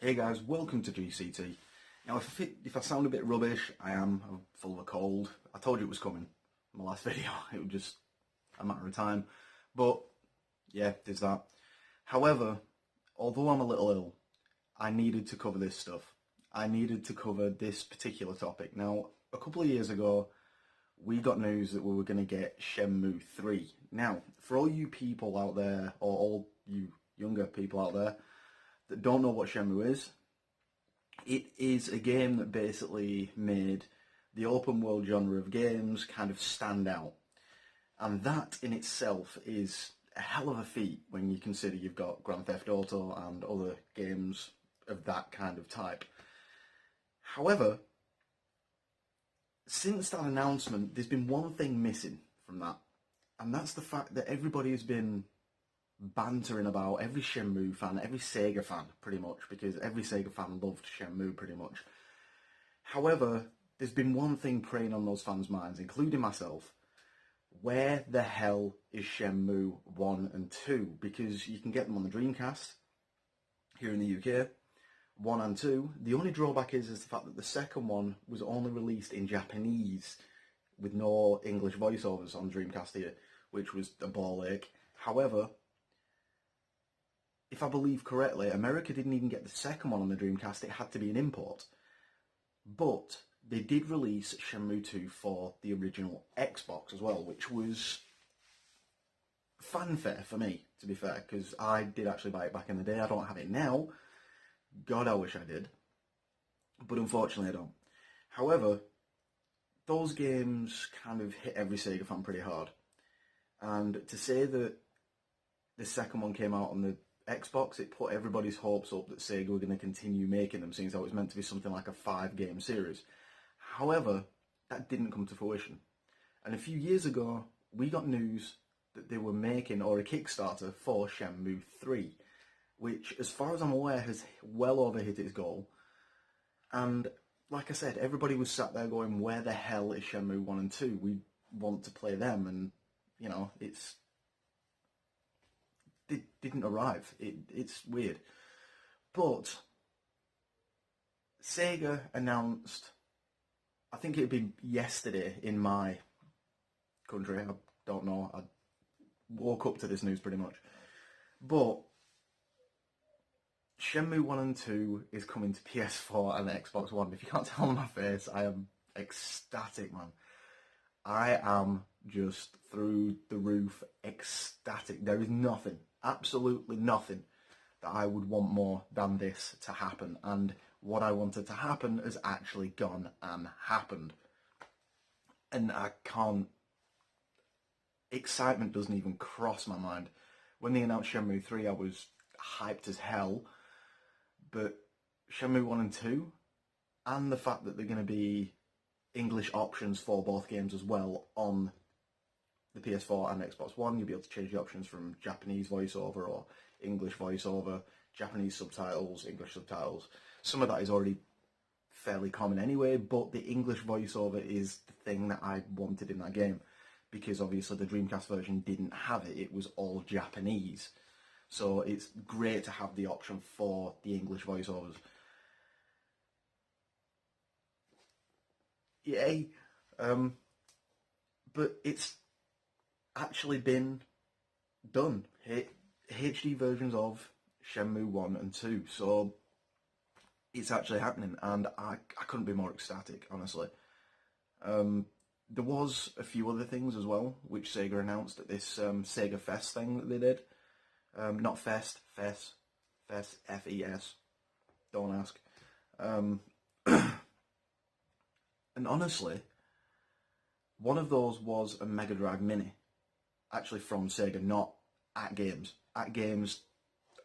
Hey guys, welcome to GCT. Now if I sound a bit rubbish, I'm full of a cold. I told you it was coming in my last video. It was just a matter of time. But yeah, there's that. However, although I'm a little ill, I needed to cover this stuff. I needed to cover this particular topic. Now, a couple of years ago, we got news that we were going to get Shenmue 3. Now, for all you people out there, or all you younger people out there, that don't know what Shenmue is, it is a game that basically made the open world genre of games kind of stand out. And that in itself is a hell of a feat when you consider you've got Grand Theft Auto and other games of that kind of type. However, since that announcement, there's been one thing missing from that, and that's the fact that everybody has been bantering about, every Shenmue fan, every Sega fan pretty much, because every Sega fan loved Shenmue pretty much. However, there's been one thing preying on those fans' minds, including myself. Where the hell is Shenmue 1 and 2? Because you can get them on the Dreamcast here in the UK, 1 and 2. The only drawback is the fact that the second one was only released in Japanese with no English voiceovers on Dreamcast here, which was a ball ache. However, if I believe correctly, America didn't even get the second one on the Dreamcast. It had to be an import. But they did release Shenmue 2 for the original Xbox as well, which was fanfare for me, to be fair, because I did actually buy it back in the day. I don't have it now. God, I wish I did. But unfortunately, I don't. However, those games kind of hit every Sega fan pretty hard. And to say that the second one came out on the Xbox, it put everybody's hopes up that Sega were going to continue making them, seeing as it was meant to be something like a 5-game series. However, that didn't come to fruition. And a few years ago, we got news that they were making, or a Kickstarter, for Shenmue 3, which, as far as I'm aware, has well overhit its goal. And, like I said, everybody was sat there going, where the hell is Shenmue 1 and 2? We want to play them, and, you know, it didn't arrive. It's weird. But Sega announced, I think it'd been yesterday in my country, I don't know, I woke up to this news pretty much, but Shenmue 1 and 2 is coming to PS4 and Xbox One. If you can't tell on my face, I am ecstatic, man. I am just through the roof ecstatic. There is nothing, absolutely nothing, that I would want more than this to happen. And what I wanted to happen has actually gone and happened. And I can't... Excitement doesn't even cross my mind. When they announced Shenmue 3, I was hyped as hell. But Shenmue 1 and 2, and the fact that they're going to be English options for both games as well on the PS4 and Xbox One. You'll be able to change the options from Japanese voiceover or English voiceover, Japanese subtitles, English subtitles. Some of that is already fairly common anyway, but the English voiceover is the thing that I wanted in that game, because obviously the Dreamcast version didn't have it. It was all Japanese. So it's great to have the option for the English voiceovers. Yay. But it's actually been done. HD versions of Shenmue 1 and 2. So it's actually happening, and I couldn't be more ecstatic, honestly. There was a few other things as well, which Sega announced at this Sega Fest thing that they did. Not Fest, Fest, F-E-S. Don't ask. And honestly, one of those was a Mega Drive Mini, actually from Sega, not At Games. At Games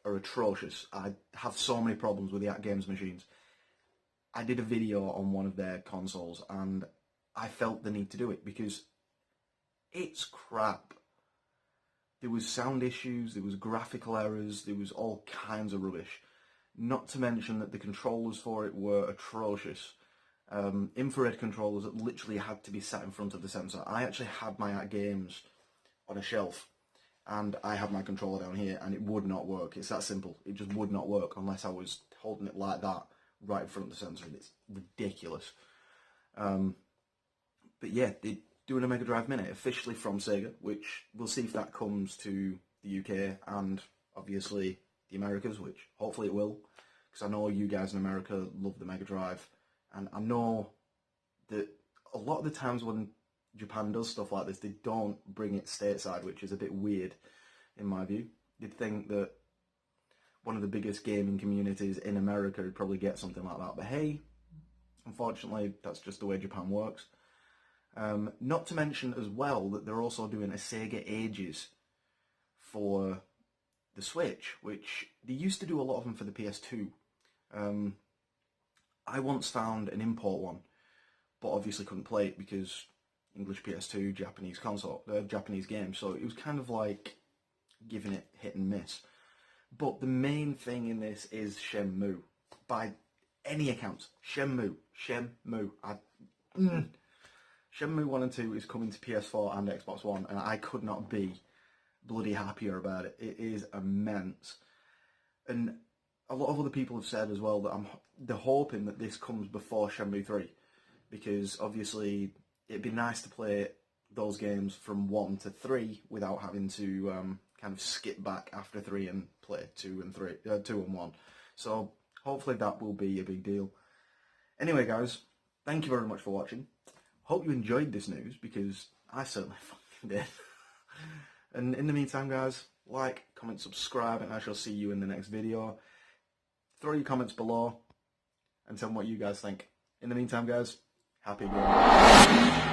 are atrocious. I have so many problems with the At Games machines. I did a video on one of their consoles, and I felt the need to do it because it's crap. There was sound issues, there was graphical errors, there was all kinds of rubbish. Not to mention that the controllers for it were atrocious. Infrared controllers that literally had to be sat in front of the sensor. I actually had my At Games on a shelf, and I have my controller down here, and it would not work. It's that simple. It just would not work unless I was holding it like that right in front of the sensor, and it's ridiculous. But yeah, they're doing a Mega Drive Mini officially from Sega, which we'll see if that comes to the UK and obviously the Americas, which hopefully it will, because I know you guys in America love the Mega Drive, and I know that a lot of the times when Japan does stuff like this, they don't bring it stateside, which is a bit weird in my view. You'd think that one of the biggest gaming communities in America would probably get something like that, but hey, unfortunately, that's just the way Japan works. Not to mention as well that they're also doing a Sega Ages for the Switch, which they used to do a lot of them for the PS2. I once found an import one, but obviously couldn't play it because English PS2, Japanese console, Japanese game, so it was kind of like giving it hit and miss. But the main thing in this is Shenmue. By any accounts, Shenmue. Shenmue 1 and 2 is coming to PS4 and Xbox One, and I could not be bloody happier about it. It is immense. And a lot of other people have said as well that they're hoping that this comes before Shenmue 3, because obviously it'd be nice to play those games from 1 to 3 without having to kind of skip back after 3 and play 2 and 1. So hopefully that will be a big deal. Anyway guys, thank you very much for watching. Hope you enjoyed this news, because I certainly fucking did. And in the meantime guys, like, comment, subscribe, and I shall see you in the next video. Throw your comments below and tell me what you guys think. In the meantime guys, happy gaming.